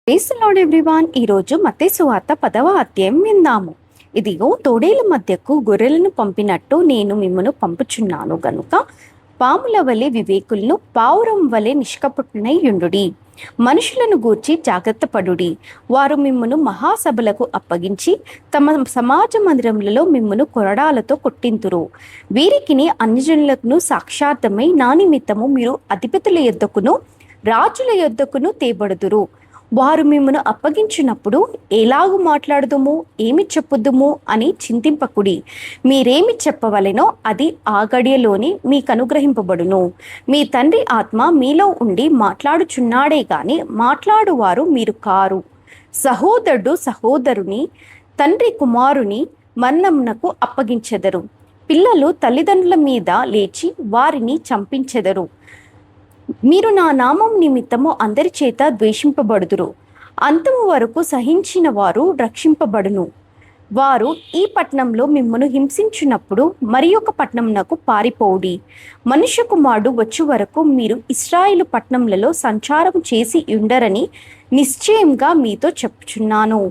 Praise the lord everyone. ఈరోజు మత్తయి సువార్త 10వ అధ్యాయం విందాము. ఇదిగో తోడేల మధ్యకు గొర్రెలను పంపినట్టు నేను మిమ్మను పంపుచున్నాను గనుక పాముల వలె వివేకులను, పావురం వలె నిష్కపటునై యుండుడి. మనుషులను గూర్చి జాగ్రత్త పడుడి. వారు మిమ్మను మహాసభలకు అప్పగించి తమ సమాజ మందిరములలో మిమ్మను కొరడాలతో కొట్టింతురు. వీరికిని అన్యజనులకు సాక్షార్థమై నా నిమిత్తము మీరు అధిపతుల యొద్దకును రాజుల యొద్దకును తేబడుదురు. వారు మిమ్మను అప్పగించినప్పుడు ఎలాగు మాట్లాడుదుము, ఏమి చెప్పుదుము అని చింతింపకుడి. మీరేమి చెప్పవలెనో అది ఆ గడియలోని మీకు అనుగ్రహింపబడును. మీ తండ్రి ఆత్మ మీలో ఉండి మాట్లాడుచున్నాడే గాని మాట్లాడువారు మీరు కారు. సహోదరుడు సహోదరుని, తండ్రి కుమారుని మరణమునకు అప్పగించెదరు. పిల్లలు తల్లిదండ్రుల మీద లేచి వారిని చంపించెదరు. మీరు నా నామం నిమిత్తము అందరి చేత ద్వేషింపబడుదురు. అంతము వరకు సహించిన వారు రక్షింపబడును. వారు ఈ పట్టణంలో మిమ్మను హింసించినప్పుడు మరి ఒక పట్టణమునకు పారిపోవుడి. మనుష్య కుమారుడు వచ్చు వరకు మీరు ఇశ్రాయేలు పట్టణములలో సంచారం చేసి ఉండరని నిశ్చయంగా మీతో చెప్పుచున్నాను.